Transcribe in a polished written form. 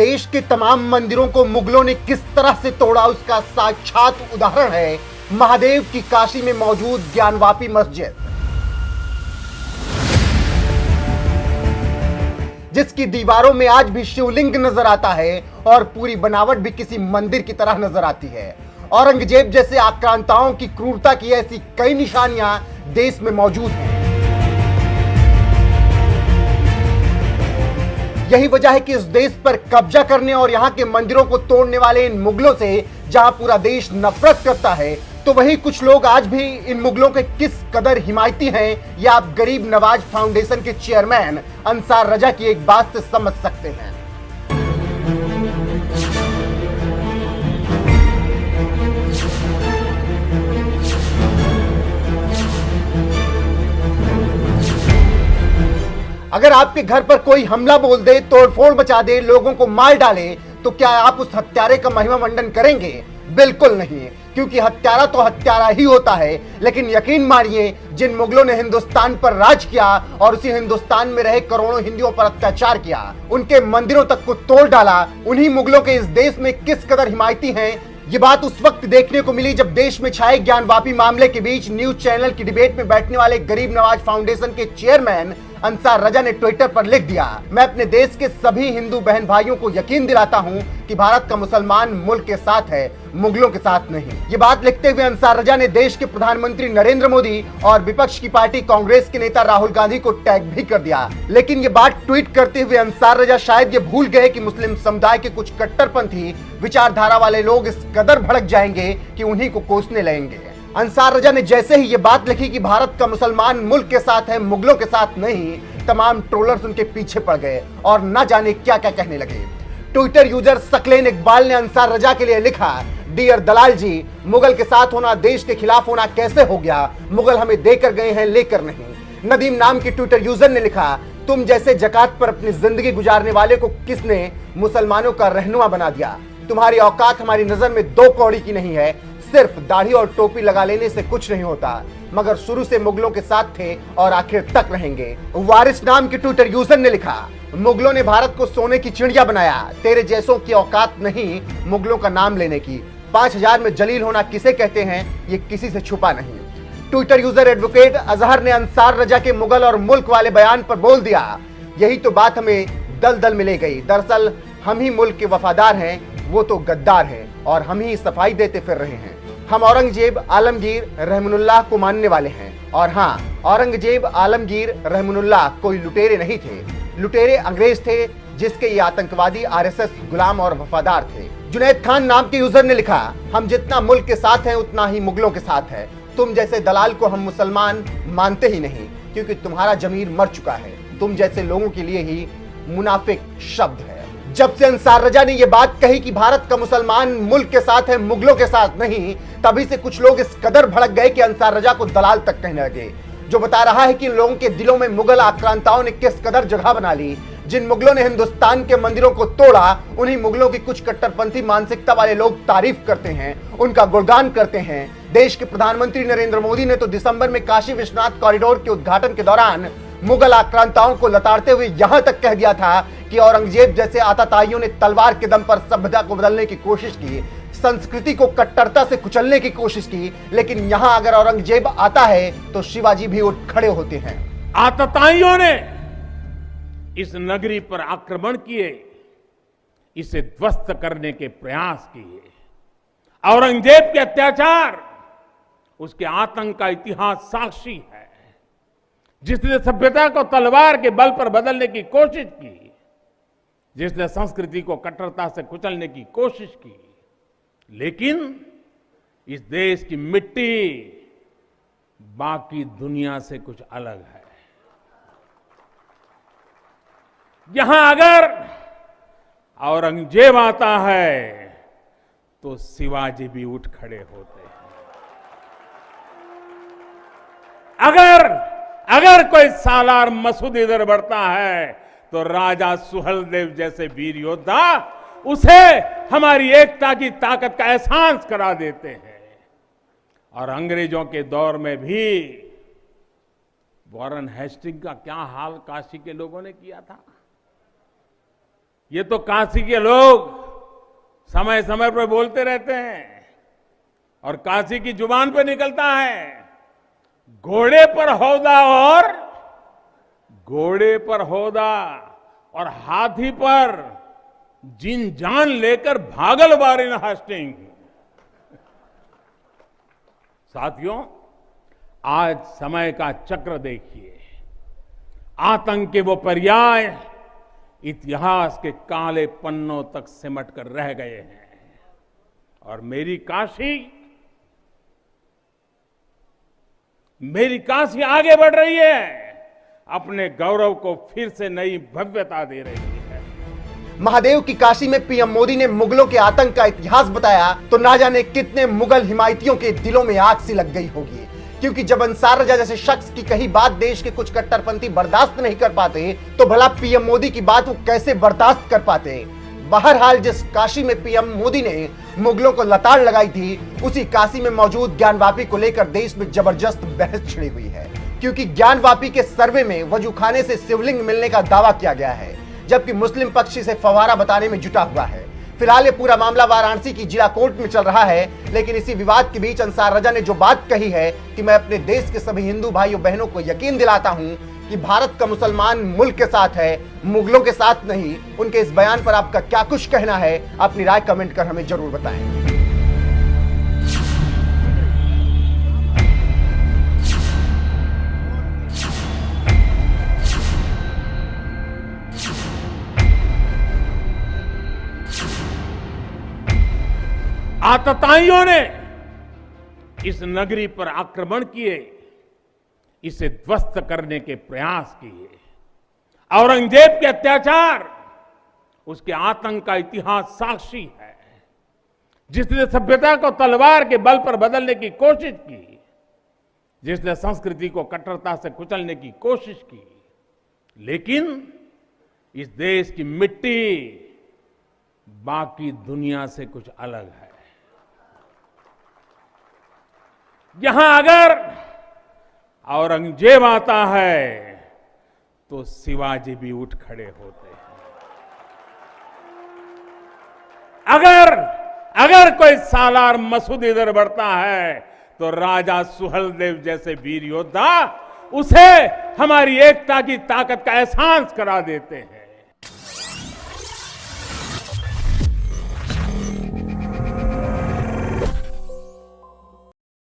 देश के तमाम मंदिरों को मुगलों ने किस तरह से तोड़ा उसका साक्षात उदाहरण है महादेव की काशी में मौजूद ज्ञानवापी मस्जिद, जिसकी दीवारों में आज भी शिवलिंग नजर आता है और पूरी बनावट भी किसी मंदिर की तरह नजर आती है। औरंगजेब जैसे आक्रांताओं की क्रूरता की ऐसी कई निशानियां देश में मौजूद हैं। यही वजह है कि इस देश पर कब्जा करने और यहां के मंदिरों को तोड़ने वाले इन मुगलों से जहां पूरा देश नफरत करता है, तो वहीं कुछ लोग आज भी इन मुगलों के किस कदर हिमायती हैं, यह आप गरीब नवाज फाउंडेशन के चेयरमैन अंसार रजा की एक बात से समझ सकते हैं। अगर आपके घर पर कोई हमला बोल दे, तोड़फोड़ मचा दे, लोगों को मार डाले, तो क्या आप उस हत्यारे का महिमा मंडन करेंगे? बिल्कुल नहीं, क्योंकि हत्यारा तो हत्यारा ही होता है। लेकिन यकीन मानिए, जिन मुगलों ने हिंदुस्तान पर राज किया और उसी हिंदुस्तान में रहे करोड़ों हिंदुओं पर अत्याचार किया, उनके मंदिरों तक को तोड़ डाला, उन्हीं मुगलों के इस देश में किस कदर हिमायती हैं, ये बात उस वक्त देखने को मिली जब देश में छाए ज्ञानवापी मामले के बीच न्यूज चैनल की डिबेट में बैठने वाले गरीब नवाज फाउंडेशन के चेयरमैन अंसार रजा ने ट्विटर पर लिख दिया, मैं अपने देश के सभी हिंदू बहन भाइयों को यकीन दिलाता हूं कि भारत का मुसलमान मुल्क के साथ है, मुगलों के साथ नहीं। ये बात लिखते हुए अंसार रजा ने देश के प्रधानमंत्री नरेंद्र मोदी और विपक्ष की पार्टी कांग्रेस के नेता राहुल गांधी को टैग भी कर दिया। लेकिन ये बात ट्वीट करते हुए अंसार रजा शायद ये भूल गए कि मुस्लिम समुदाय के कुछ कट्टरपंथी विचारधारा वाले लोग इस कदर भड़क जाएंगे कि उन्हीं को कोसने लगेंगे। अंसार रजा ने जैसे ही ये बात लिखी कि भारत का मुसलमान मुल्क के साथ है, मुगलों के साथ नहीं, तमाम ट्रोलर्स उनके पीछे पड़ गए और न जाने क्या क्या कहने लगे। ट्विटर यूजर सकलेन इकबाल ने अंसार रजा के लिए लिखा, डियर दलाल जी, मुगल के साथ होना देश के खिलाफ होना कैसे हो गया? मुगल हमें देकर गए हैं, लेकर नहीं। नदीम नाम के ट्विटर यूजर ने लिखा, तुम जैसे जकात पर अपनी जिंदगी गुजारने वाले को किसने मुसलमानों का रहनुमा बना दिया? तुम्हारी औकात हमारी नजर में दो कौड़ी की नहीं है, सिर्फ दाढ़ी और टोपी लगा लेने से कुछ नहीं होता, मगर शुरू से मुगलों के साथ थे और आखिर तक रहेंगे। वारिस नाम के ट्विटर यूजर ने लिखा, मुगलों ने भारत को सोने की चिड़िया बनाया, तेरे जैसों की औकात नहीं मुगलों का नाम लेने की। 5000 में जलील होना किसे कहते हैं, ये किसी से छुपा नहीं। ट्विटर यूजर एडवोकेट अजहर ने अंसार रजा के मुगल और मुल्क वाले बयान पर बोल दिया, यही तो बात हमें दलदल में ले गई। दरअसल हम ही मुल्क के वफादार हैं, वो तो गद्दार हैं और हम ही सफाई देते फिर रहे हैं। हम औरंगजेब आलमगीर रहमतुल्लाह को मानने वाले हैं। और हाँ, औरंगजेब आलमगीर रहमतुल्लाह कोई लुटेरे नहीं थे। लुटेरे अंग्रेज थे, जिसके ये आतंकवादी आरएसएस गुलाम और वफादार थे। जुनैद खान नाम के यूजर ने लिखा, हम जितना मुल्क के साथ हैं उतना ही मुगलों के साथ है। तुम जैसे दलाल को हम मुसलमान मानते ही नहीं, क्योंकि तुम्हारा जमीर मर चुका है। तुम जैसे लोगों के लिए ही मुनाफिक शब्द है। जब से अंसार रजा ने यह बात कही कि भारत का मुसलमान मुल्क के साथ है, मुगलों के साथ नहीं, तभी से कुछ लोग इस कदर भड़क गए कि अंसार रजा को दलाल तक कहने लगे, जो बता रहा है कि लोगों के दिलों में मुगल आक्रांताओं ने किस कदर जगह बना ली। जिन मुगलों ने हिंदुस्तान के मंदिरों को तोड़ा, उन्हीं मुगलों की कुछ कट्टरपंथी मानसिकता वाले लोग तारीफ करते हैं, उनका गुणगान करते हैं। देश के प्रधानमंत्री नरेंद्र मोदी ने तो दिसंबर में काशी विश्वनाथ कॉरिडोर के उद्घाटन के दौरान मुगल आक्रांताओं को लताड़ते हुए यहां तक कह दिया था कि औरंगजेब जैसे आताताइयों ने तलवार के दम पर सभ्यता को बदलने की कोशिश की, संस्कृति को कट्टरता से कुचलने की कोशिश की, लेकिन यहां अगर औरंगजेब आता है तो शिवाजी भी उठ खड़े होते हैं। आतताइयों ने इस नगरी पर आक्रमण किए, इसे ध्वस्त करने के प्रयास किए। औरंगजेब के अत्याचार, उसके आतंक का इतिहास साक्षी है। जिसने सभ्यता को तलवार के बल पर बदलने की कोशिश की, जिसने संस्कृति को कट्टरता से कुचलने की कोशिश की, लेकिन इस देश की मिट्टी बाकी दुनिया से कुछ अलग है। यहां अगर औरंगजेब आता है तो शिवाजी भी उठ खड़े होते हैं। अगर कोई सालार मसूद इधर बढ़ता है तो राजा सुहेलदेव जैसे वीर योद्धा उसे हमारी एकता की ताकत का एहसास करा देते हैं। और अंग्रेजों के दौर में भी वॉरेन हेस्टिंग का क्या हाल काशी के लोगों ने किया था। ये तो काशी के लोग समय समय पर बोलते रहते हैं और काशी की जुबान पे निकलता है, घोड़े पर हौदा और हाथी पर जिन जान लेकर भागल बारिन हास्टिंग। साथियों, आज समय का चक्र देखिए, आतंक के वो पर्याय इतिहास के काले पन्नों तक सिमट कर रह गए हैं और मेरी काशी आगे बढ़ रही है, अपने गौरव को फिर से नई भव्यता दे रही है। महादेव की काशी में पीएम मोदी ने मुगलों के आतंक का इतिहास बताया तो ना जाने कितने मुगल हिमायतियों के दिलों में आग सी लग गई होगी, क्योंकि जब अंसार रजा जैसे शख्स की कही बात देश के कुछ कट्टरपंथी बर्दाश्त नहीं कर पाते तो भला पीएम मोदी की बात वो कैसे बर्दाश्त कर पाते। बहरहाल, जिस काशी में पीएम मोदी ने मुगलों को लताड़ लगाई थी, उसी काशी में मौजूद ज्ञानवापी को लेकर देश में जबरदस्त बहस छिड़ी हुई है, क्योंकि ज्ञानवापी के सर्वे में वजूखाने से शिवलिंग मिलने का दावा किया गया है, जबकि मुस्लिम पक्ष इसे फवारा बताने में जुटा हुआ है। फिलहाल ये पूरा मामला वाराणसी की जिला कोर्ट में चल रहा है, लेकिन इसी विवाद के बीच अंसार रजा ने जो बात कही है कि मैं अपने देश के सभी हिंदू भाइयों बहनों को यकीन दिलाता हूं कि भारत का मुसलमान मुल्क के साथ है, मुगलों के साथ नहीं। उनके इस बयान पर आपका क्या कुछ कहना है? अपनी राय कमेंट कर हमें जरूर बताएं। आतताइयों ने इस नगरी पर आक्रमण किए, इसे ध्वस्त करने के प्रयास किए। औरंगजेब के अत्याचार, उसके आतंक का इतिहास साक्षी है, जिसने सभ्यता को तलवार के बल पर बदलने की कोशिश की, जिसने संस्कृति को कट्टरता से कुचलने की कोशिश की। लेकिन इस देश की मिट्टी बाकी दुनिया से कुछ अलग है। यहां अगर औरंगजेब आता है तो शिवाजी भी उठ खड़े होते हैं। अगर कोई सालार मसूद इधर बढ़ता है तो राजा सुहेलदेव जैसे वीर योद्धा उसे हमारी एकता की ताकत का एहसास करा देते हैं।